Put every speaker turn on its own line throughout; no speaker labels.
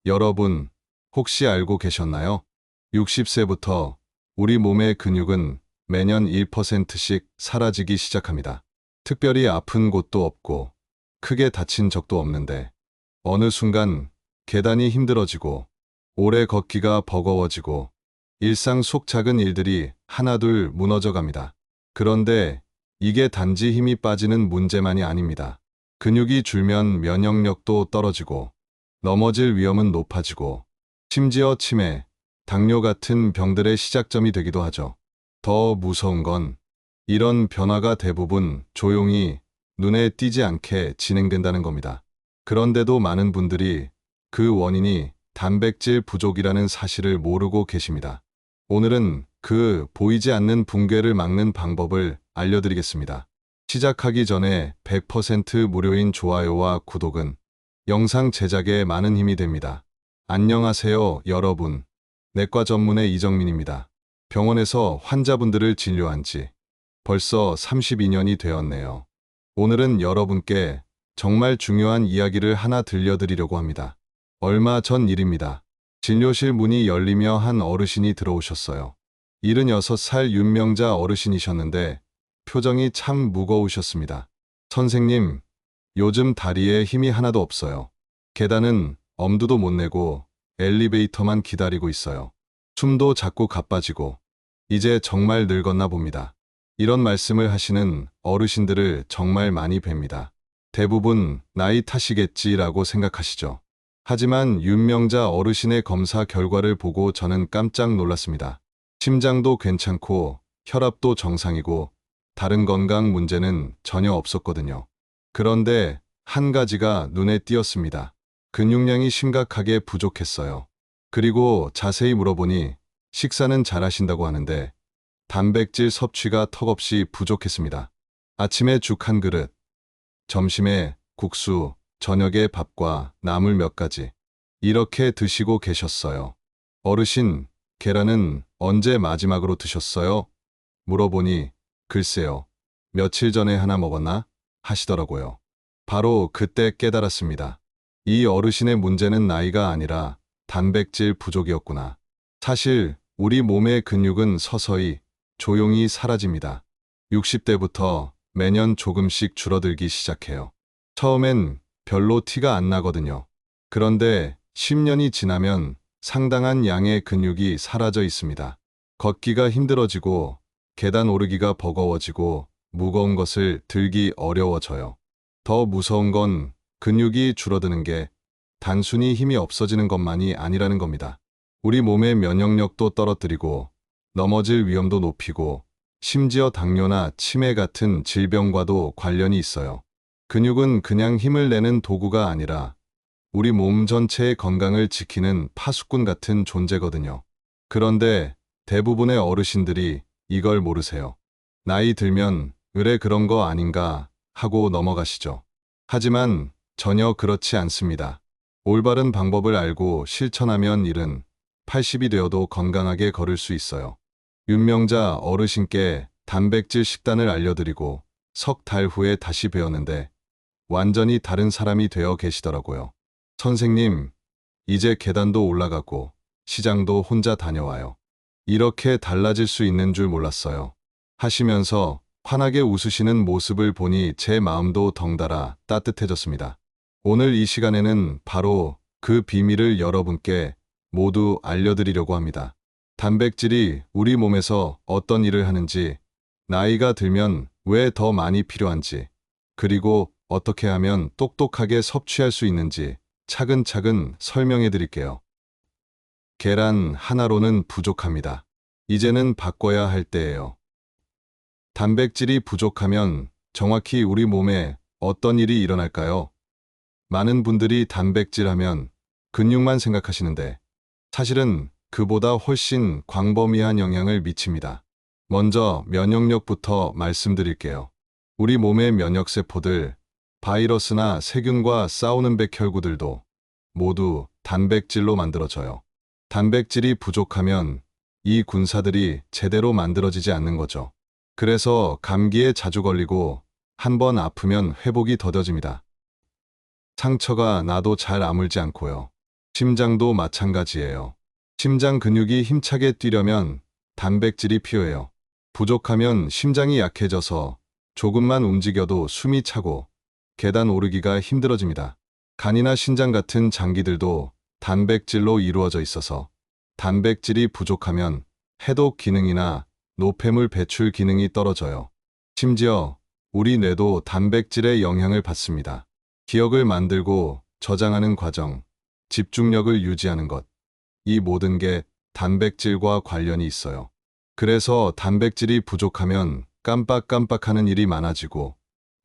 여러분, 혹시 알고 계셨나요? 60세부터 우리 몸의 근육은 매년 1%씩 사라지기 시작합니다. 특별히 아픈 곳도 없고, 크게 다친 적도 없는데, 어느 순간 계단이 힘들어지고, 오래 걷기가 버거워지고, 일상 속 작은 일들이 하나둘 무너져 갑니다. 그런데 이게 단지 힘이 빠지는 문제만이 아닙니다. 근육이 줄면 면역력도 떨어지고, 넘어질 위험은 높아지고, 심지어 치매, 당뇨 같은 병들의 시작점이 되기도 하죠. 더 무서운 건 이런 변화가 대부분 조용히 눈에 띄지 않게 진행된다는 겁니다. 그런데도 많은 분들이 그 원인이 단백질 부족이라는 사실을 모르고 계십니다. 오늘은 그 보이지 않는 붕괴를 막는 방법을 알려드리겠습니다. 시작하기 전에 100% 무료인 좋아요와 구독은 영상 제작에 많은 힘이 됩니다. 안녕하세요, 여러분. 내과 전문의 이정민입니다. 병원에서 환자분들을 진료한 지 벌써 32년이 되었네요. 오늘은 여러분께 정말 중요한 이야기를 하나 들려드리려고 합니다. 얼마 전 일입니다. 진료실 문이 열리며 한 어르신이 들어오셨어요. 76살 윤명자 어르신이셨는데 표정이 참 무거우셨습니다. 선생님, 요즘 다리에 힘이 하나도 없어요. 계단은 엄두도 못 내고 엘리베이터만 기다리고 있어요. 숨도 자꾸 가빠지고 이제 정말 늙었나 봅니다. 이런 말씀을 하시는 어르신들을 정말 많이 뵙니다. 대부분 나이 탓이겠지라고 생각하시죠. 하지만 윤명자 어르신의 검사 결과를 보고 저는 깜짝 놀랐습니다. 심장도 괜찮고 혈압도 정상이고 다른 건강 문제는 전혀 없었거든요. 그런데 한 가지가 눈에 띄었습니다. 근육량이 심각하게 부족했어요. 그리고 자세히 물어보니 식사는 잘하신다고 하는데 단백질 섭취가 턱없이 부족했습니다. 아침에 죽 한 그릇, 점심에 국수, 저녁에 밥과 나물 몇 가지 이렇게 드시고 계셨어요. 어르신, 계란은 언제 마지막으로 드셨어요? 물어보니 글쎄요, 며칠 전에 하나 먹었나? 하시더라고요. 바로 그때 깨달았습니다. 이 어르신의 문제는 나이가 아니라 단백질 부족이었구나. 사실 우리 몸의 근육은 서서히 조용히 사라집니다. 60대부터 매년 조금씩 줄어들기 시작해요. 처음엔 별로 티가 안 나거든요. 그런데 10년이 지나면 상당한 양의 근육이 사라져 있습니다. 걷기가 힘들어지고 계단 오르기가 버거워지고 무거운 것을 들기 어려워져요. 더 무서운 건 근육이 줄어드는 게 단순히 힘이 없어지는 것만이 아니라는 겁니다. 우리 몸의 면역력도 떨어뜨리고 넘어질 위험도 높이고 심지어 당뇨나 치매 같은 질병과도 관련이 있어요. 근육은 그냥 힘을 내는 도구가 아니라 우리 몸 전체의 건강을 지키는 파수꾼 같은 존재거든요. 그런데 대부분의 어르신들이 이걸 모르세요. 나이 들면 의뢰 그런 거 아닌가 하고 넘어가시죠. 하지만 전혀 그렇지 않습니다. 올바른 방법을 알고 실천하면 일은 80이 되어도 건강하게 걸을 수 있어요. 윤명자 어르신께 단백질 식단을 알려드리고 석 달 후에 다시 배웠는데 완전히 다른 사람이 되어 계시더라고요. 선생님, 이제 계단도 올라가고 시장도 혼자 다녀와요. 이렇게 달라질 수 있는 줄 몰랐어요. 하시면서 환하게 웃으시는 모습을 보니 제 마음도 덩달아 따뜻해졌습니다. 오늘 이 시간에는 바로 그 비밀을 여러분께 모두 알려드리려고 합니다. 단백질이 우리 몸에서 어떤 일을 하는지, 나이가 들면 왜 더 많이 필요한지, 그리고 어떻게 하면 똑똑하게 섭취할 수 있는지 차근차근 설명해 드릴게요. 계란 하나로는 부족합니다. 이제는 바꿔야 할 때예요. 단백질이 부족하면 정확히 우리 몸에 어떤 일이 일어날까요? 많은 분들이 단백질 하면 근육만 생각하시는데 사실은 그보다 훨씬 광범위한 영향을 미칩니다. 먼저 면역력부터 말씀드릴게요. 우리 몸의 면역세포들, 바이러스나 세균과 싸우는 백혈구들도 모두 단백질로 만들어져요. 단백질이 부족하면 이 군사들이 제대로 만들어지지 않는 거죠. 그래서 감기에 자주 걸리고 한 번 아프면 회복이 더뎌집니다. 상처가 나도 잘 아물지 않고요. 심장도 마찬가지예요. 심장 근육이 힘차게 뛰려면 단백질이 필요해요. 부족하면 심장이 약해져서 조금만 움직여도 숨이 차고 계단 오르기가 힘들어집니다. 간이나 신장 같은 장기들도 단백질로 이루어져 있어서 단백질이 부족하면 해독 기능이나 노폐물 배출 기능이 떨어져요. 심지어 우리 뇌도 단백질의 영향을 받습니다. 기억을 만들고 저장하는 과정, 집중력을 유지하는 것, 이 모든 게 단백질과 관련이 있어요. 그래서 단백질이 부족하면 깜빡깜빡하는 일이 많아지고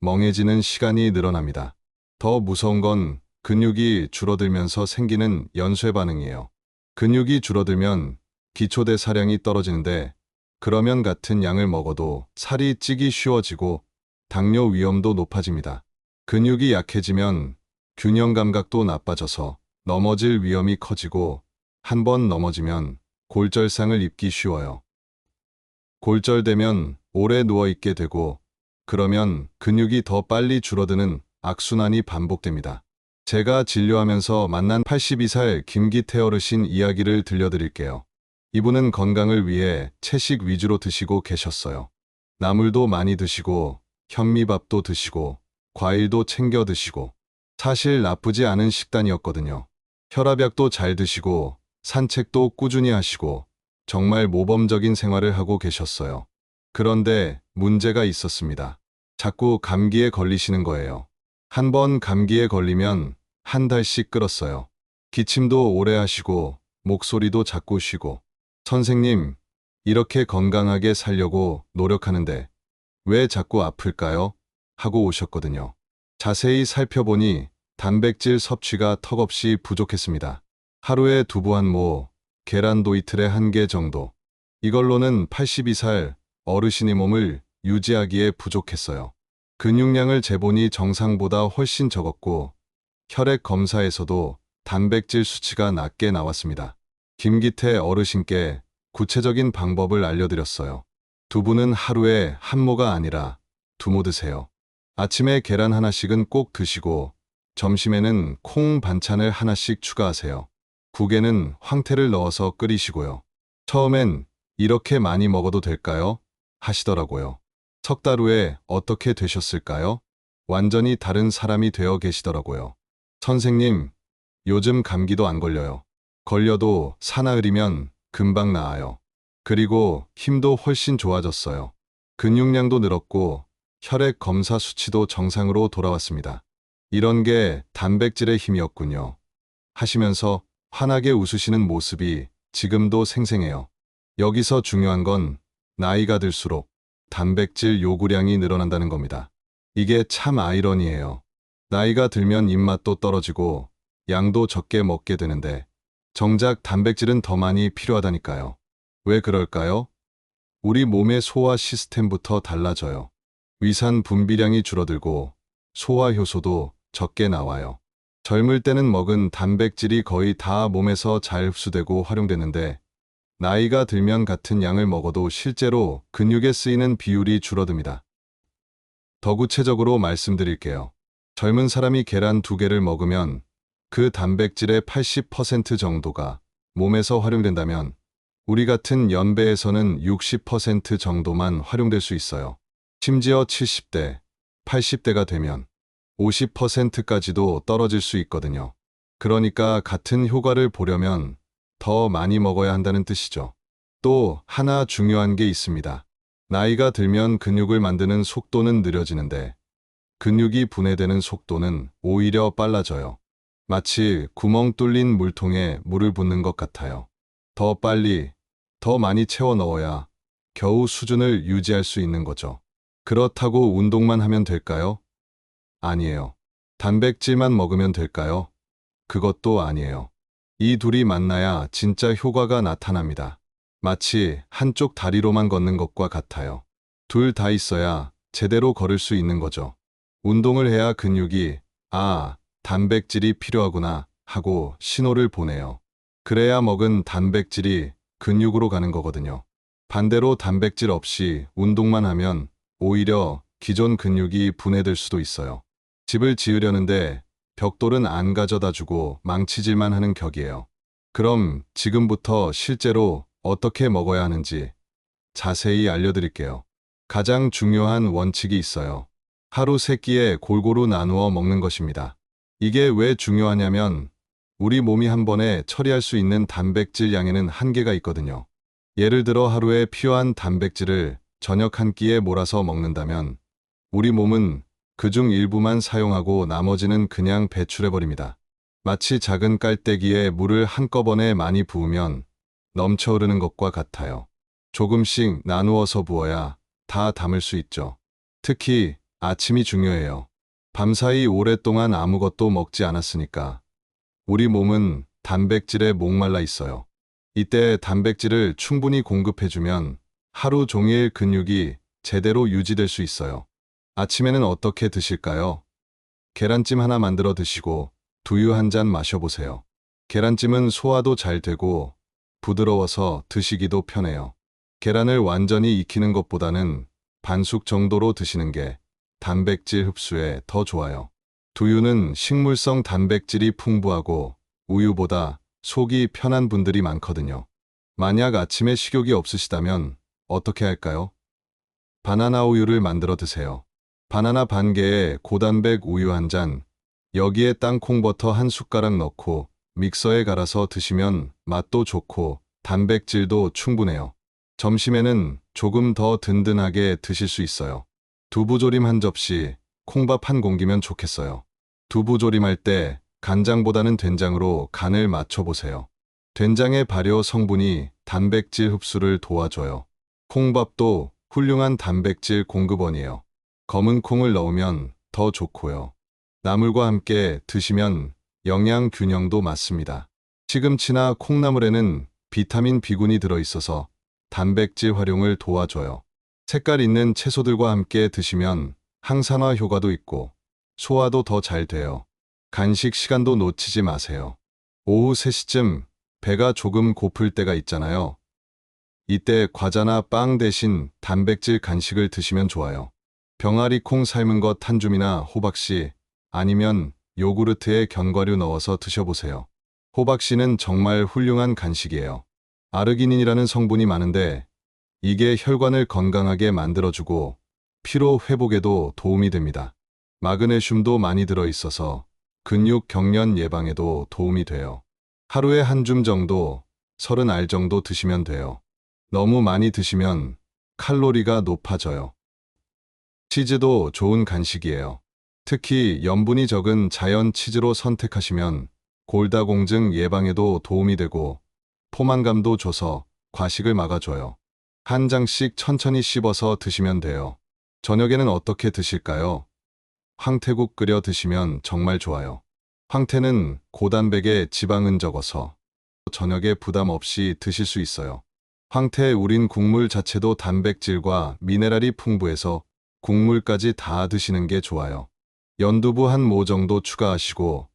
멍해지는 시간이 늘어납니다. 더 무서운 건 근육이 줄어들면서 생기는 연쇄 반응이에요. 근육이 줄어들면 기초대사량이 떨어지는데 그러면 같은 양을 먹어도 살이 찌기 쉬워지고 당뇨 위험도 높아집니다. 근육이 약해지면 균형 감각도 나빠져서 넘어질 위험이 커지고 한 번 넘어지면 골절상을 입기 쉬워요. 골절되면 오래 누워있게 되고 그러면 근육이 더 빨리 줄어드는 악순환이 반복됩니다. 제가 진료하면서 만난 82살 김기태 어르신 이야기를 들려드릴게요. 이분은 건강을 위해 채식 위주로 드시고 계셨어요. 나물도 많이 드시고 현미밥도 드시고 과일도 챙겨 드시고 사실 나쁘지 않은 식단이었거든요. 혈압약도 잘 드시고 산책도 꾸준히 하시고 정말 모범적인 생활을 하고 계셨어요. 그런데 문제가 있었습니다. 자꾸 감기에 걸리시는 거예요. 한 번 감기에 걸리면 한 달씩 끓었어요. 기침도 오래 하시고 목소리도 자꾸 쉬고 선생님, 이렇게 건강하게 살려고 노력하는데 왜 자꾸 아플까요? 하고 오셨거든요. 자세히 살펴보니 단백질 섭취가 턱없이 부족했습니다. 하루에 두부 한 모, 계란도 이틀에 한 개 정도. 이걸로는 82살 어르신의 몸을 유지하기에 부족했어요. 근육량을 재보니 정상보다 훨씬 적었고 혈액 검사에서도 단백질 수치가 낮게 나왔습니다. 김기태 어르신께 구체적인 방법을 알려드렸어요. 두부는 하루에 한 모가 아니라 두 모 드세요. 아침에 계란 하나씩은 꼭 드시고 점심에는 콩 반찬을 하나씩 추가하세요. 국에는 황태를 넣어서 끓이시고요. 처음엔 이렇게 많이 먹어도 될까요? 하시더라고요. 석 달 후에 어떻게 되셨을까요? 완전히 다른 사람이 되어 계시더라고요. 선생님, 요즘 감기도 안 걸려요. 걸려도 사나흘이면 금방 나아요. 그리고 힘도 훨씬 좋아졌어요. 근육량도 늘었고 혈액 검사 수치도 정상으로 돌아왔습니다. 이런 게 단백질의 힘이었군요. 하시면서 환하게 웃으시는 모습이 지금도 생생해요. 여기서 중요한 건 나이가 들수록 단백질 요구량이 늘어난다는 겁니다. 이게 참 아이러니해요. 나이가 들면 입맛도 떨어지고 양도 적게 먹게 되는데 정작 단백질은 더 많이 필요하다니까요. 왜 그럴까요? 우리 몸의 소화 시스템부터 달라져요. 위산 분비량이 줄어들고 소화 효소도 적게 나와요. 젊을 때는 먹은 단백질이 거의 다 몸에서 잘 흡수되고 활용되는데 나이가 들면 같은 양을 먹어도 실제로 근육에 쓰이는 비율이 줄어듭니다. 더 구체적으로 말씀드릴게요. 젊은 사람이 계란 2개를 먹으면 그 단백질의 80% 정도가 몸에서 활용된다면 우리 같은 연배에서는 60% 정도만 활용될 수 있어요. 심지어 70대, 80대가 되면 50%까지도 떨어질 수 있거든요. 그러니까 같은 효과를 보려면 더 많이 먹어야 한다는 뜻이죠. 또 하나 중요한 게 있습니다. 나이가 들면 근육을 만드는 속도는 느려지는데 근육이 분해되는 속도는 오히려 빨라져요. 마치 구멍 뚫린 물통에 물을 붓는 것 같아요. 더 빨리, 더 많이 채워 넣어야 겨우 수준을 유지할 수 있는 거죠. 그렇다고 운동만 하면 될까요? 아니에요. 단백질만 먹으면 될까요? 그것도 아니에요. 이 둘이 만나야 진짜 효과가 나타납니다. 마치 한쪽 다리로만 걷는 것과 같아요. 둘 다 있어야 제대로 걸을 수 있는 거죠. 운동을 해야 근육이 단백질이 필요하구나 하고 신호를 보내요. 그래야 먹은 단백질이 근육으로 가는 거거든요. 반대로 단백질 없이 운동만 하면 오히려 기존 근육이 분해될 수도 있어요. 집을 지으려는데 벽돌은 안 가져다 주고 망치질만 하는 격이에요. 그럼 지금부터 실제로 어떻게 먹어야 하는지 자세히 알려드릴게요. 가장 중요한 원칙이 있어요. 하루 3끼에 골고루 나누어 먹는 것입니다. 이게 왜 중요하냐면 우리 몸이 한 번에 처리할 수 있는 단백질 양에는 한계가 있거든요. 예를 들어 하루에 필요한 단백질을 저녁 한 끼에 몰아서 먹는다면 우리 몸은 그중 일부만 사용하고 나머지는 그냥 배출해버립니다. 마치 작은 깔때기에 물을 한꺼번에 많이 부으면 넘쳐 흐르는 것과 같아요. 조금씩 나누어서 부어야 다 담을 수 있죠. 특히 아침이 중요해요. 밤사이 오랫동안 아무것도 먹지 않았으니까 우리 몸은 단백질에 목말라 있어요. 이때 단백질을 충분히 공급해주면 하루 종일 근육이 제대로 유지될 수 있어요. 아침에는 어떻게 드실까요? 계란찜 하나 만들어 드시고 두유 한 잔 마셔보세요. 계란찜은 소화도 잘 되고 부드러워서 드시기도 편해요. 계란을 완전히 익히는 것보다는 반숙 정도로 드시는 게 단백질 흡수에 더 좋아요. 두유는 식물성 단백질이 풍부하고 우유보다 속이 편한 분들이 많거든요. 만약 아침에 식욕이 없으시다면 어떻게 할까요? 바나나 우유를 만들어 드세요. 바나나 반 개에 고단백 우유 한 잔, 여기에 땅콩버터 한 숟가락 넣고 믹서에 갈아서 드시면 맛도 좋고 단백질도 충분해요. 점심에는 조금 더 든든하게 드실 수 있어요. 두부조림 한 접시, 콩밥 한 공기면 좋겠어요. 두부조림할 때 간장보다는 된장으로 간을 맞춰보세요. 된장의 발효 성분이 단백질 흡수를 도와줘요. 콩밥도 훌륭한 단백질 공급원이에요. 검은 콩을 넣으면 더 좋고요. 나물과 함께 드시면 영양 균형도 맞습니다. 시금치나 콩나물에는 비타민 B군이 들어있어서 단백질 활용을 도와줘요. 색깔 있는 채소들과 함께 드시면 항산화 효과도 있고 소화도 더 잘 돼요. 간식 시간도 놓치지 마세요. 오후 3시쯤 배가 조금 고플 때가 있잖아요. 이때 과자나 빵 대신 단백질 간식을 드시면 좋아요. 병아리 콩 삶은 것 한 줌이나 호박씨, 아니면 요구르트에 견과류 넣어서 드셔보세요. 호박씨는 정말 훌륭한 간식이에요. 아르기닌이라는 성분이 많은데 이게 혈관을 건강하게 만들어주고 피로 회복에도 도움이 됩니다. 마그네슘도 많이 들어있어서 근육 경련 예방에도 도움이 돼요. 하루에 한 줌 정도, 30알 정도 드시면 돼요. 너무 많이 드시면 칼로리가 높아져요. 치즈도 좋은 간식이에요. 특히 염분이 적은 자연 치즈로 선택하시면 골다공증 예방에도 도움이 되고 포만감도 줘서 과식을 막아줘요. 한 장씩 천천히 씹어서 드시면 돼요. 저녁에는 어떻게 드실까요? 황태국 끓여 드시면 정말 좋아요. 황태는 고단백에 지방은 적어서 저녁에 부담 없이 드실 수 있어요. 황태 우린 국물 자체도 단백질과 미네랄이 풍부해서 국물까지 다 드시는 게 좋아요. 연두부 한 모 정도 추가하시고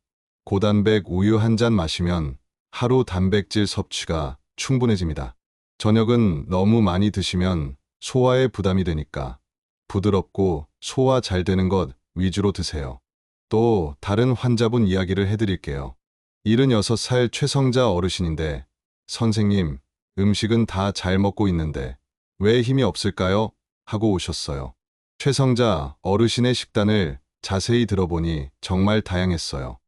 고단백 우유 한 잔 마시면 하루 단백질 섭취가 충분해집니다. 저녁은 너무 많이 드시면 소화에 부담이 되니까 부드럽고 소화 잘 되는 것 위주로 드세요. 또 다른 환자분 이야기를 해드릴게요. 76살 최성자 어르신인데 선생님, 음식은 다 잘 먹고 있는데 왜 힘이 없을까요? 하고 오셨어요. 최성자 어르신의 식단을 자세히 들어보니 정말 다양했어요.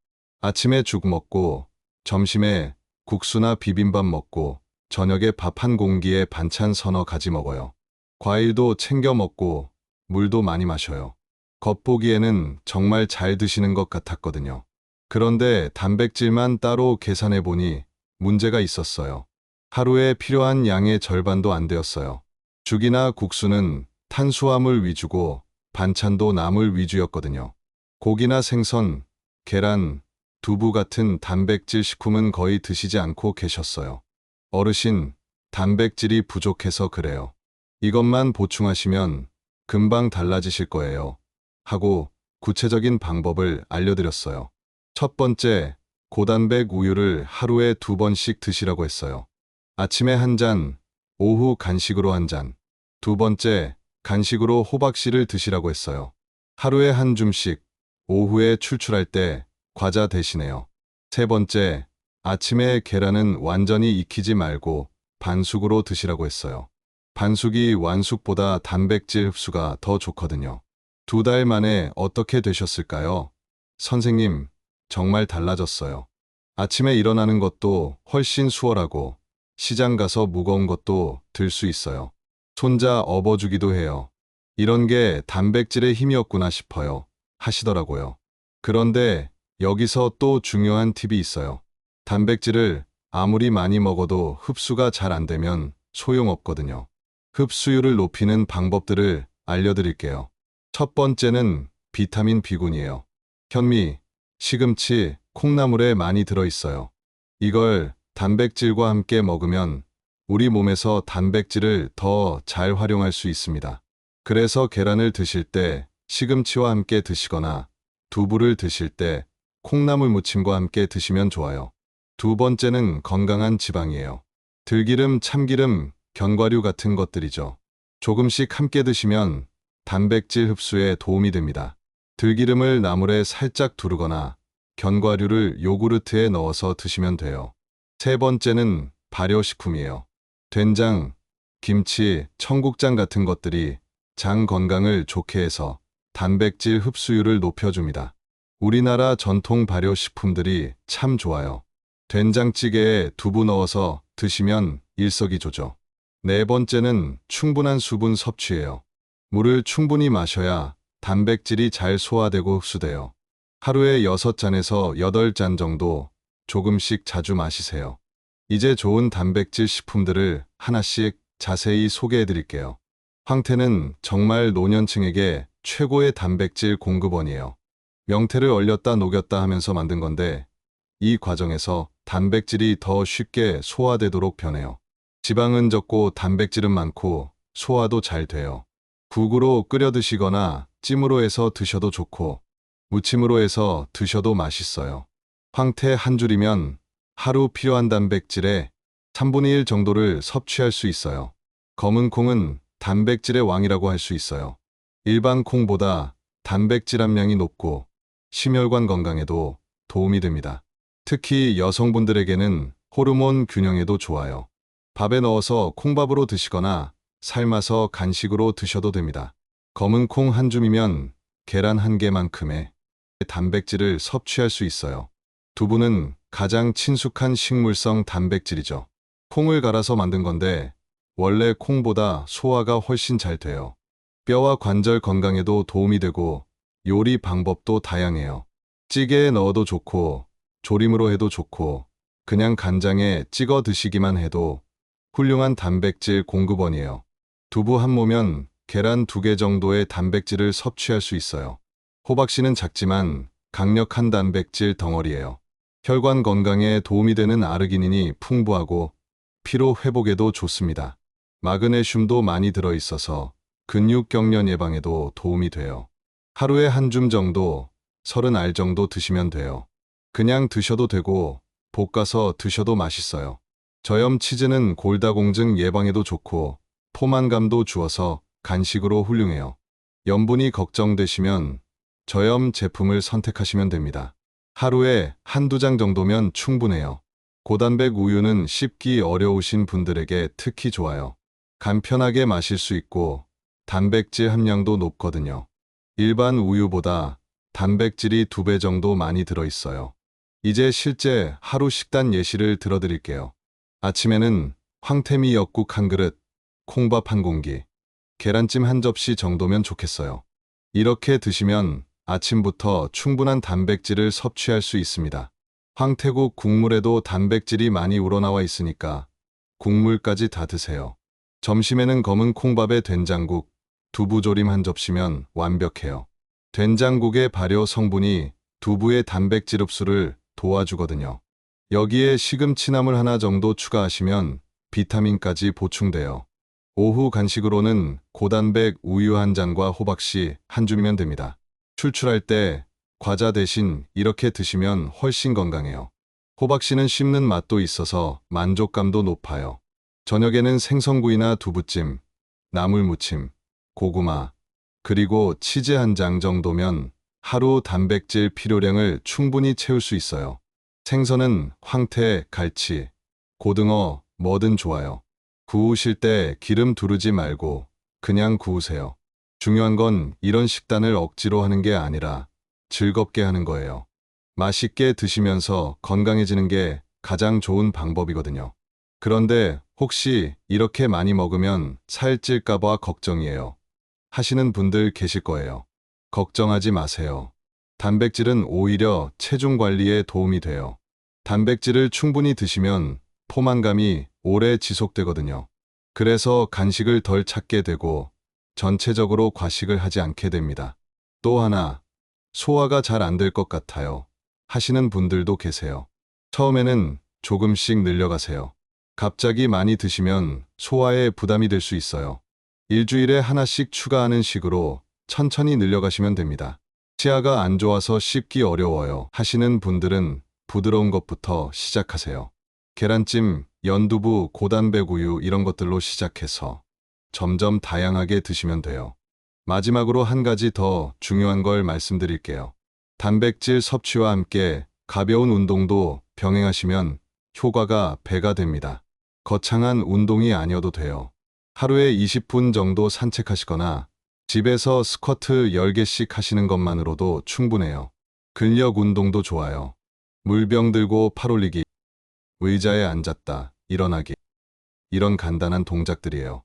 아침에 죽 먹고, 점심에 국수나 비빔밥 먹고, 저녁에 밥 한 공기에 반찬 서너 가지 먹어요. 과일도 챙겨 먹고, 물도 많이 마셔요. 겉보기에는 정말 잘 드시는 것 같았거든요. 그런데 단백질만 따로 계산해 보니 문제가 있었어요. 하루에 필요한 양의 절반도 안 되었어요. 죽이나 국수는 탄수화물 위주고 반찬도 나물 위주였거든요. 고기나 생선, 계란, 두부 같은 단백질 식품은 거의 드시지 않고 계셨어요. 어르신, 단백질이 부족해서 그래요. 이것만 보충하시면 금방 달라지실 거예요. 하고 구체적인 방법을 알려드렸어요. 첫 번째, 고단백 우유를 하루에 2번씩 드시라고 했어요. 아침에 한 잔, 오후 간식으로 한 잔. 두 번째, 간식으로 호박씨를 드시라고 했어요. 하루에 한 줌씩, 오후에 출출할 때 과자 대신에요. 세 번째, 아침에 계란은 완전히 익히지 말고 반숙으로 드시라고 했어요. 반숙이 완숙보다 단백질 흡수가 더 좋거든요. 2달 만에 어떻게 되셨을까요? 선생님, 정말 달라졌어요. 아침에 일어나는 것도 훨씬 수월하고 시장 가서 무거운 것도 들 수 있어요. 손자 업어주기도 해요. 이런 게 단백질의 힘이었구나 싶어요. 하시더라고요. 그런데 여기서 또 중요한 팁이 있어요. 단백질을 아무리 많이 먹어도 흡수가 잘 안 되면 소용없거든요. 흡수율을 높이는 방법들을 알려드릴게요. 첫 번째는 비타민 B군이에요. 현미, 시금치, 콩나물에 많이 들어있어요. 이걸 단백질과 함께 먹으면 우리 몸에서 단백질을 더 잘 활용할 수 있습니다. 그래서 계란을 드실 때 시금치와 함께 드시거나 두부를 드실 때 콩나물 무침과 함께 드시면 좋아요. 두 번째는 건강한 지방이에요. 들기름, 참기름, 견과류 같은 것들이죠. 조금씩 함께 드시면 단백질 흡수에 도움이 됩니다. 들기름을 나물에 살짝 두르거나 견과류를 요구르트에 넣어서 드시면 돼요. 세 번째는 발효식품이에요. 된장, 김치, 청국장 같은 것들이 장 건강을 좋게 해서 단백질 흡수율을 높여줍니다. 우리나라 전통 발효식품들이 참 좋아요. 된장찌개에 두부 넣어서 드시면 일석이조죠. 네 번째는 충분한 수분 섭취예요. 물을 충분히 마셔야 단백질이 잘 소화되고 흡수돼요. 하루에 6잔에서 8잔 정도 조금씩 자주 마시세요. 이제 좋은 단백질 식품들을 하나씩 자세히 소개해 드릴게요. 황태는 정말 노년층에게 최고의 단백질 공급원이에요. 명태를 얼렸다 녹였다 하면서 만든 건데 이 과정에서 단백질이 더 쉽게 소화되도록 변해요. 지방은 적고 단백질은 많고 소화도 잘 돼요. 국으로 끓여 드시거나 찜으로 해서 드셔도 좋고 무침으로 해서 드셔도 맛있어요. 황태 한 줄이면 하루 필요한 단백질의 3분의 1 정도를 섭취할 수 있어요. 검은 콩은 단백질의 왕이라고 할 수 있어요. 일반 콩보다 단백질 함량이 높고 심혈관 건강에도 도움이 됩니다. 특히 여성분들에게는 호르몬 균형에도 좋아요. 밥에 넣어서 콩밥으로 드시거나 삶아서 간식으로 드셔도 됩니다. 검은 콩 한 줌이면 계란 한 개만큼의 단백질을 섭취할 수 있어요. 두부는 가장 친숙한 식물성 단백질이죠. 콩을 갈아서 만든 건데 원래 콩보다 소화가 훨씬 잘 돼요. 뼈와 관절 건강에도 도움이 되고 요리 방법도 다양해요. 찌개에 넣어도 좋고 조림으로 해도 좋고 그냥 간장에 찍어 드시기만 해도 훌륭한 단백질 공급원이에요. 두부 한 모면 계란 2개 정도의 단백질을 섭취할 수 있어요. 호박씨는 작지만 강력한 단백질 덩어리예요. 혈관 건강에 도움이 되는 아르기닌이 풍부하고 피로 회복에도 좋습니다. 마그네슘도 많이 들어있어서 근육 경련 예방에도 도움이 돼요. 하루에 한 줌 정도, 30알 정도 드시면 돼요. 그냥 드셔도 되고 볶아서 드셔도 맛있어요. 저염 치즈는 골다공증 예방에도 좋고 포만감도 주어서 간식으로 훌륭해요. 염분이 걱정되시면 저염 제품을 선택하시면 됩니다. 하루에 한두 장 정도면 충분해요. 고단백 우유는 씹기 어려우신 분들에게 특히 좋아요. 간편하게 마실 수 있고 단백질 함량도 높거든요. 일반 우유보다 단백질이 2배 정도 많이 들어있어요. 이제 실제 하루 식단 예시를 들어드릴게요. 아침에는 황태미 엽국 한 그릇, 콩밥 한 공기, 계란찜 한 접시 정도면 좋겠어요. 이렇게 드시면 아침부터 충분한 단백질을 섭취할 수 있습니다. 황태국 국물에도 단백질이 많이 우러나와 있으니까 국물까지 다 드세요. 점심에는 검은 콩밥에 된장국, 두부조림 한 접시면 완벽해요. 된장국의 발효 성분이 두부의 단백질 흡수를 도와주거든요. 여기에 시금치나물 하나 정도 추가하시면 비타민까지 보충돼요. 오후 간식으로는 고단백 우유 한 잔과 호박씨 한 줌이면 됩니다. 출출할 때 과자 대신 이렇게 드시면 훨씬 건강해요. 호박씨는 씹는 맛도 있어서 만족감도 높아요. 저녁에는 생선구이나 두부찜, 나물무침, 고구마, 그리고 치즈 한 장 정도면 하루 단백질 필요량을 충분히 채울 수 있어요. 생선은 황태, 갈치, 고등어, 뭐든 좋아요. 구우실 때 기름 두르지 말고 그냥 구우세요. 중요한 건 이런 식단을 억지로 하는 게 아니라 즐겁게 하는 거예요. 맛있게 드시면서 건강해지는 게 가장 좋은 방법이거든요. 그런데 혹시 이렇게 많이 먹으면 살찔까봐 걱정이에요. 하시는 분들 계실 거예요. 걱정하지 마세요. 단백질은 오히려 체중 관리에 도움이 돼요. 단백질을 충분히 드시면 포만감이 오래 지속되거든요. 그래서 간식을 덜 찾게 되고 전체적으로 과식을 하지 않게 됩니다. 또 하나, 소화가 잘 안 될 것 같아요. 하시는 분들도 계세요. 처음에는 조금씩 늘려가세요. 갑자기 많이 드시면 소화에 부담이 될 수 있어요. 일주일에 하나씩 추가하는 식으로 천천히 늘려가시면 됩니다. 치아가 안 좋아서 씹기 어려워요 하시는 분들은 부드러운 것부터 시작하세요. 계란찜, 연두부, 고단백 우유 이런 것들로 시작해서 점점 다양하게 드시면 돼요. 마지막으로 한 가지 더 중요한 걸 말씀드릴게요. 단백질 섭취와 함께 가벼운 운동도 병행하시면 효과가 배가 됩니다. 거창한 운동이 아니어도 돼요. 하루에 20분 정도 산책하시거나 집에서 스쿼트 10개씩 하시는 것만으로도 충분해요. 근력 운동도 좋아요. 물병 들고 팔 올리기, 의자에 앉았다, 일어나기. 이런 간단한 동작들이에요.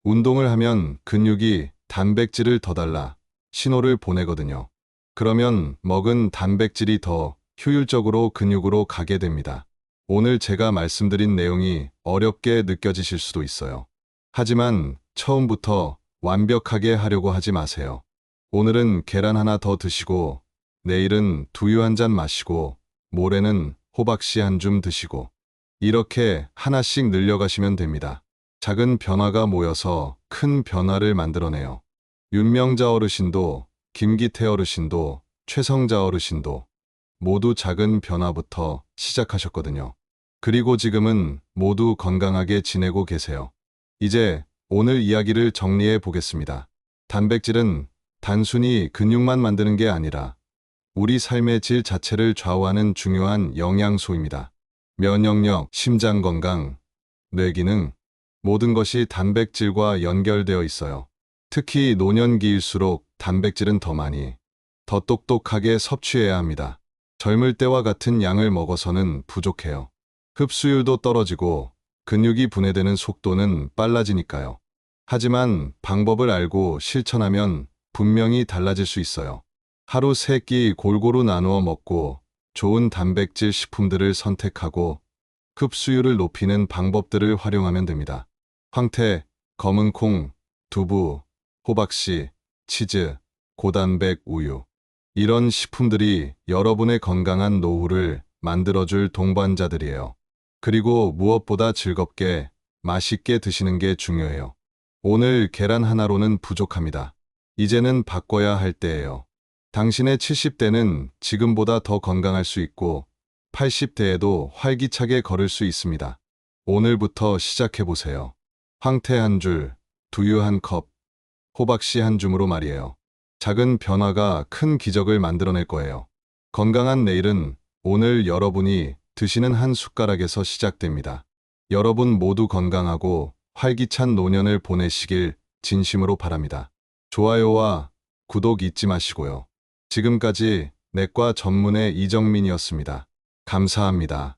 운동을 하면 근육이 단백질을 더 달라 신호를 보내거든요. 그러면 먹은 단백질이 더 효율적으로 근육으로 가게 됩니다. 오늘 제가 말씀드린 내용이 어렵게 느껴지실 수도 있어요. 하지만 처음부터 완벽하게 하려고 하지 마세요. 오늘은 계란 하나 더 드시고, 내일은 두유 한 잔 마시고, 모레는 호박씨 한 줌 드시고, 이렇게 하나씩 늘려가시면 됩니다. 작은 변화가 모여서 큰 변화를 만들어내요. 윤명자 어르신도, 김기태 어르신도, 최성자 어르신도 모두 작은 변화부터 시작하셨거든요. 그리고 지금은 모두 건강하게 지내고 계세요. 이제 오늘 이야기를 정리해 보겠습니다. 단백질은 단순히 근육만 만드는 게 아니라 우리 삶의 질 자체를 좌우하는 중요한 영양소입니다. 면역력, 심장 건강, 뇌 기능, 모든 것이 단백질과 연결되어 있어요. 특히 노년기일수록 단백질은 더 많이, 더 똑똑하게 섭취해야 합니다. 젊을 때와 같은 양을 먹어서는 부족해요. 흡수율도 떨어지고 근육이 분해되는 속도는 빨라지니까요. 하지만 방법을 알고 실천하면 분명히 달라질 수 있어요. 하루 3끼 골고루 나누어 먹고 좋은 단백질 식품들을 선택하고 흡수율을 높이는 방법들을 활용하면 됩니다. 황태, 검은 콩, 두부, 호박씨, 치즈, 고단백 우유. 이런 식품들이 여러분의 건강한 노후를 만들어줄 동반자들이에요. 그리고 무엇보다 즐겁게, 맛있게 드시는 게 중요해요. 오늘 계란 하나로는 부족합니다. 이제는 바꿔야 할 때예요. 당신의 70대는 지금보다 더 건강할 수 있고 80대에도 활기차게 걸을 수 있습니다. 오늘부터 시작해보세요. 황태 한 줄, 두유 한 컵, 호박씨 한 줌으로 말이에요. 작은 변화가 큰 기적을 만들어낼 거예요. 건강한 내일은 오늘 여러분이 드시는 한 숟가락에서 시작됩니다. 여러분 모두 건강하고 활기찬 노년을 보내시길 진심으로 바랍니다. 좋아요와 구독 잊지 마시고요. 지금까지 내과 전문의 이정민이었습니다. 감사합니다.